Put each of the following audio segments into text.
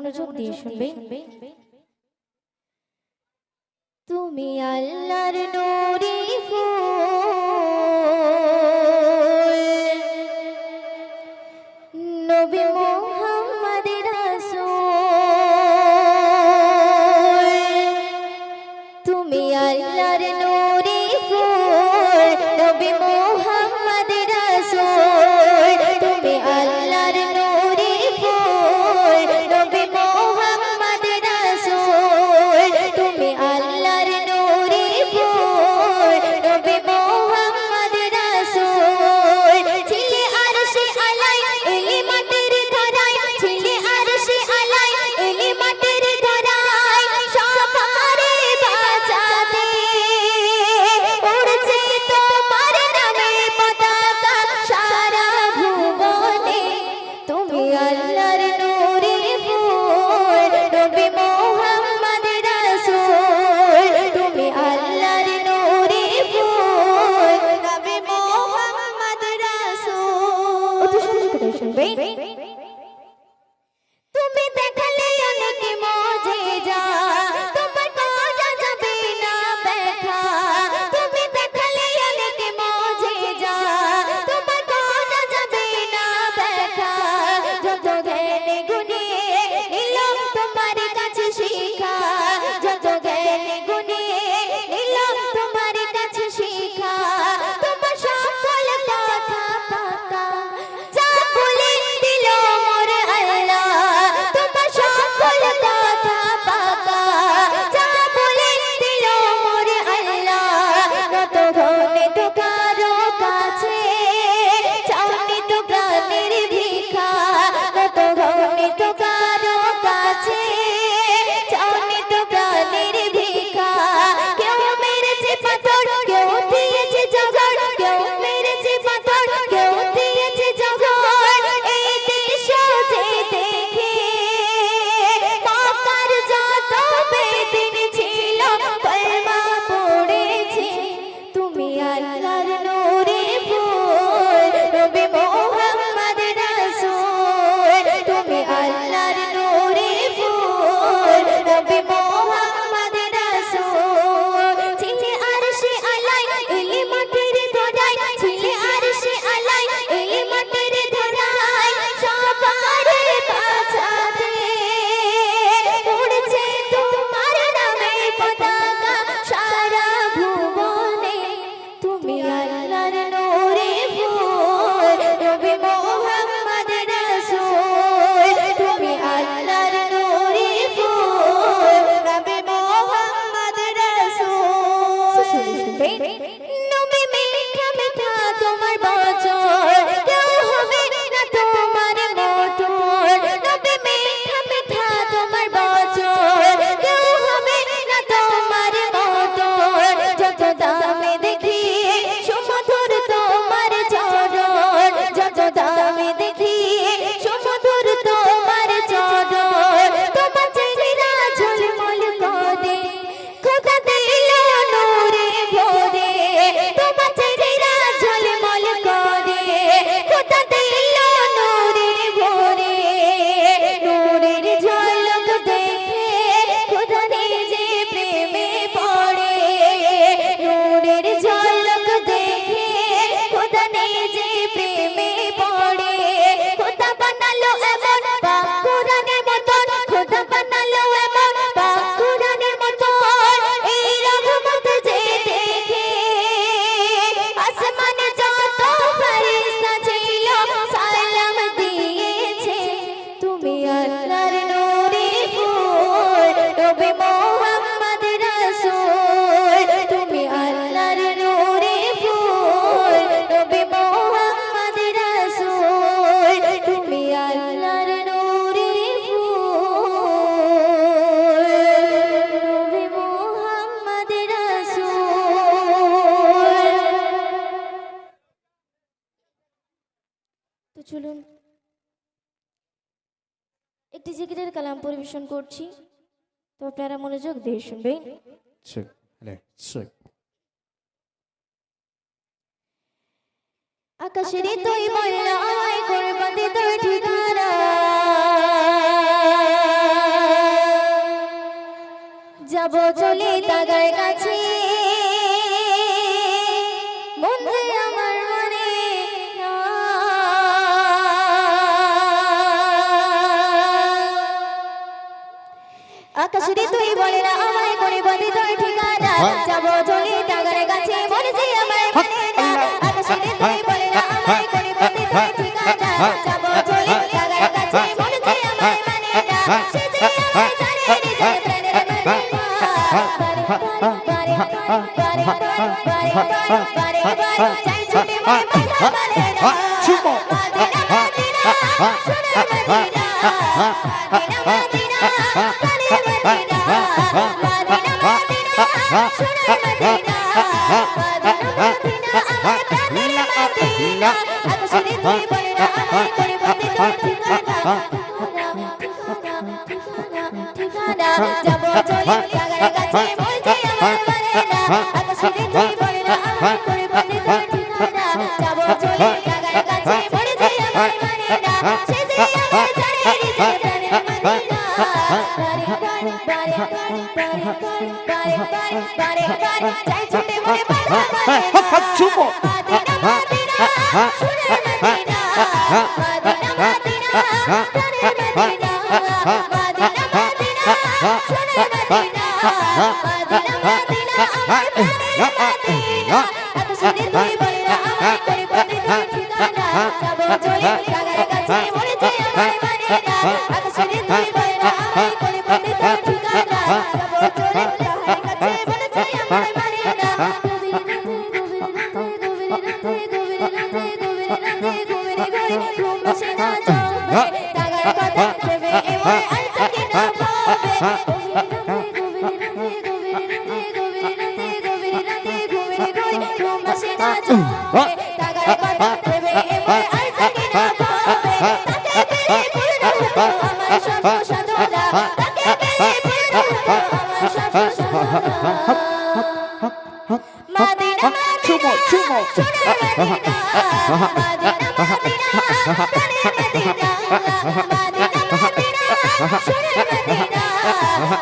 মনোযোগ দিয়ে শুনবে। তুমি আল্লাহর নূরি ফুল, নবী মুহাম্মদ রাসূল। তুমি আল্লাহর নূরি ফুল, নবী মুহাম্মদ রাসূল। তুমি আল্লাহর নূরি ফুল, নবী মুহাম্মদ রাসূল। তুমি আল্লাহর নূরি ফুল, নবী মুহাম্মদ রাসূল। ছিলে আরশে আলাই এলি মাটির ধরায়, ছিলে আরশে আলাই এলি মাটির ধরায়। সবারে বাঁচাতে উড়ছে তোমার নামে পতাকা সারা ভুবনে। তুমি আল্লাহর নূরি ফুল, নবী মুহাম্মদ রাসূল। তুমি আল্লাহর নূরি ফুল, নবী মুহাম্মদ রাসূল। অত সুন্দর করে শুনবে। তুমি দেখালে অনেক মুজিজা, তোমার করা যাবে না ব্যাখ্যা। তুমি দেখালে অনেক মুজিজা, তোমার করা যাবে না ব্যাখ্যা। যত জ্ঞানী গুণী নিল তোমার কাছে শিক্ষা, যত জ্ঞানী গুণী নিল তোমার কাছে শিক্ষা। তোমার সকল কথা পাকা যা বলে দিল মোর আল্লাহ। তোমার সকল কথা পাকা যা বলে দিল মোর আল্লাহ। নত ধনে তো কারো কাছে চাওনি তো প্রাণের ভিক্ষা। নত ধনে তো কারো কাছে চাওনি তো প্রাণের ভিক্ষা। কেউ মেরেছে পাথর, কেউ দিয়েছে জগর, কেউ মেরেছে পাথর, কেউ দিয়েছে জগর। এই দেশ যে দেখে মক্কার যত বেদিন ছিল কলমা পড়েছে। তুমি আল্লাহর নূরি ফুল, নবী মুহাম্মদ রাসূল। তুমি আল্লাহর নূরি ফুল, নবী মুহাম্মদ রাসূল। ছিলে আরশে আলাই এলি মাটির ধরায়, ছিলে আরশে আলাই এলি মাটির ধরায়। সবারে বাঁচাতে উড়ছে তোমার নামে পতাকা সারা ভুবনে। তুমি আল্লাহর নূরি ফুল, নবী মুহাম্মদ রাসূল। তুমি আল্লাহর নূরি ফুল, নবী মুহাম্মদ রাসূল। নবী মিঠা মিঠা তোমার বচন, কেউ হবে না তোমার মতো। নবী মিঠা মিঠা তোমার বচন, কেউ হবে না তোমার মতো। যত দামে দেখি সুমধুর তোমার চরণ, যত দামে দেখি সুমধুর তোমার চরণ। তোমার চেহারা ঝলমল করে খোদা দিল নূরে ভরে। তোমার চেহারা ঝলমল করে খোদা দিল নূরে ভরে। নূরের ঝলক দেখে খোদা নিজে প্রেমে পড়ে। নূরের ঝলক দেখে খোদা নিজে প্রেমে পড়ে। খোদা বানালো এমন পাক কোরআনের মতন, খোদা বানালো এমন পাক কোরআনের মতন। এই রহমত যে দেখে আসমানে যত ফেরেশতা ছিল সালাম দিয়েছে। তুমি আল্লাহর নূরি ফুল, নবী মুহাম্মদ রাসূল। তুমি আল্লাহর নূরি ফুল, নবী মুহাম্মদ রাসূল। তুমি আল্লাহর নূরি ফুল, নবী মুহাম্মদ রাসূল। তো চলুন একটি জিকিরের কালাম পরিবেশন করছি, তো আপনারা মনোযোগ দিয়ে শুনবেন। আকাশের তুই বললা আমায় করবাতে তোর ঠিকানা। যাবো চলে তাগার কাছে মন যে আমার মানে না আকাশের তুই বলে না আমায় করে বন্ধে তোর ঠিকানা যাবো চলে তাগার কাছে মন যে আমার মানে না আকাশের তুই বলে না আমায় করে বন্ধে তোর ঠিকানা যাবো চলে তাগার কাছে মন যে আমার মানে না সে যে আমায় জানে রে জানে প্রাণের যাবো চলে তাগার কাছে বলতে আমার মানে না আকাশের তুই বলে না আমায় করে বন্ধে তোর ঠিকানা যাবো চলে তাগার কাছে বলতে আমার মানে না সে যে আমায় জানে রে জানে প্রাণের মদিনা বারে বারে চাই ছুটে মনে পালা মানে না চুপো মদিনা মদিনা সোনার মদিনা মদিনা মদিনা প্রাণের মদিনা মদিনা মদিনা সোনার মদিনা মদিনা মদিনা আমার প্রাণের মদিনা আকাশের তুই বলে না আমায় করে বন্ধে তোর ঠিকানা যাবো চলে তাগার কাছে মনে যে আমার মানে না আকাশের তুই বলে না আমায় করে বন্ধে তোর ঠিকানা যাবো চলে তাগার কাছে মনে যে আমার মানে না ঘুম আসে না জমে তাগার কথা ভেবে এমন আর থাকে না ঘুম আসে না জমে তাগার কথা ভেবে এমন আর থাকে না তাকে পেয়ে পূর্ণ হতো আমার সব সাধনা তাকে পেয়ে পূর্ণ হতো আমার সব সাধনা মদিনা মদিনা সোনার মদিনা মদিনা মদিনা প্রাণের মদিনা মদিনা মদিনা সোনার মদিনা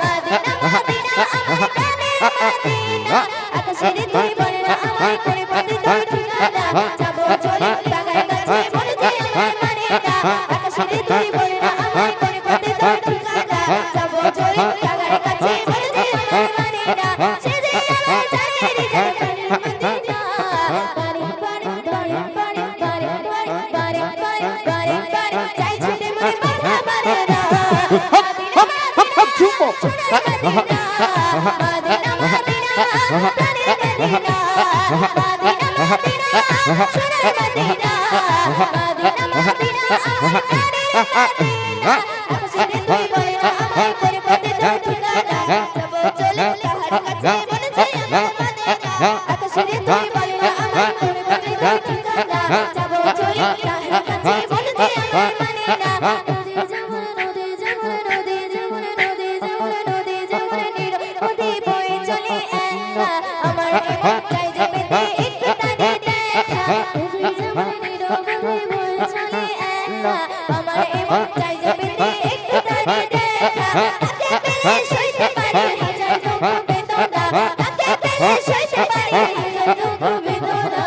মদিনা মদিনা আমার প্রাণের মদিনা আকাশের তুই বলে না আমায় করে বন্ধে তোর ঠিকানা যাবো চলে তাগার কাছে মনে যে আমার মানে না আকাশের তুই বলে না আমায় করে বন্ধে তোর ঠিকানা যাবো চলে তাগার কাছে মনে যে আমার মানে না সে যে আমায় জানে রে জানে প্রাণের মদিনা চাই ছুটে মনে পালা মানে না মদিনা মদিনা সোনার মদিনা মদিনা মদিনা প্রাণের মদিনা মদিনা মদিনা সোনার মদিনা মদিনা মদিনা আমার প্রাণের মদিনা আকাশের তুই বলে না আমায় করে বন্ধে তোর ঠিকানা যাবো চলে তাগার কাছে মনে যে আমার মানে না আকাশের তুই বলে না আমায় করে বন্ধে তোর ঠিকানা যাবো চলে তাগার কাছে মনে যে আমার মানে না নদী যেমন নদী যেমন নদী যেমন নদী যেমন নীর নদী বয়ে চলে একা আমার মন চাই যে পেতে একটু টানে দেখা নদী যেমন নীর নদী বয়ে চলে একা আমার মন চাই যে পেতে একটু টানে দেখা তাকে পেলে সইতে পারে হাজার দুঃখ বেদনা তাকে পেলে সইতে পারে হাজার দুঃখ বেদনা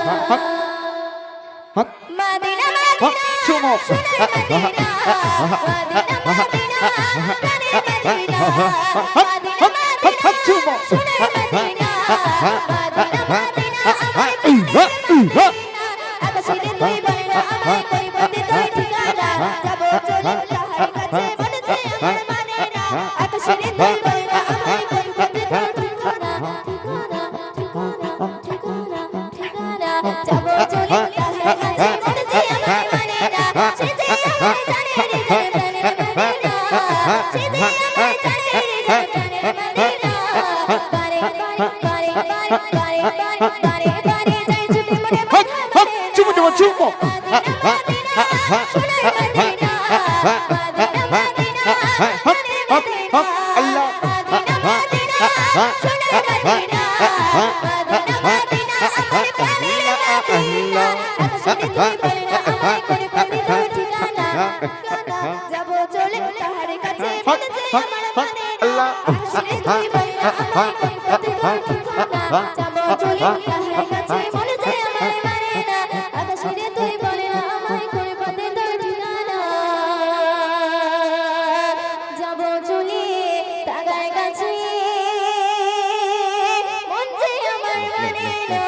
মদিনা মদিনা সোনার মদিনা মদিনা মদিনা প্রাণের মদিনা মদিনা মদিনা সোনার মদিনা মদিনা মদিনা আমার প্রাণের মদিনা আকাশের তুই বলে না আমায় করে বন্ধে তোর ঠিকানা যাবো চলে তাগার কাছে মনে যে আমার মানে না আকাশের তুই বলে না আমায় করে বন্ধে তোর ঠিকানা ঠিকানা ঠিকানা ঠিকানা যাবো চলে তাগার কাছে মনে যে আমার মানে না সে যে আমায় জানে রে জানে প্রাণের মদিনা সে যে আমায় জানে রে জানে প্রাণের মদিনা বারে বারে বারে বারে বারে বারে যাই ছুটে মনে পালা মানে না চুপ চুপ মদিনা মদিনা সোনার মদিনা মদিনা মদিনা প্রাণের মদিনা আল্লাহ মদিনা মদিনা সোনার মদিনা মদিনা মদিনা আমার প্রাণের মদিনা আকাশের তুই বলে না আমায় করে বন্ধে তোর ঠিকানা যাবো চলে তাগার কাছে মনে যে আমার মানে না আকাশের তুই বলে না না আমায় কোন পথে তোর ঠিকানা যাবো চলে তাহার কাছে মন যে আমার মানে না আকাশের তুই বলে না আমায় কোন পথে তোর ঠিকানা যাবো চলে তাহার কাছে মন যে আমার মানে না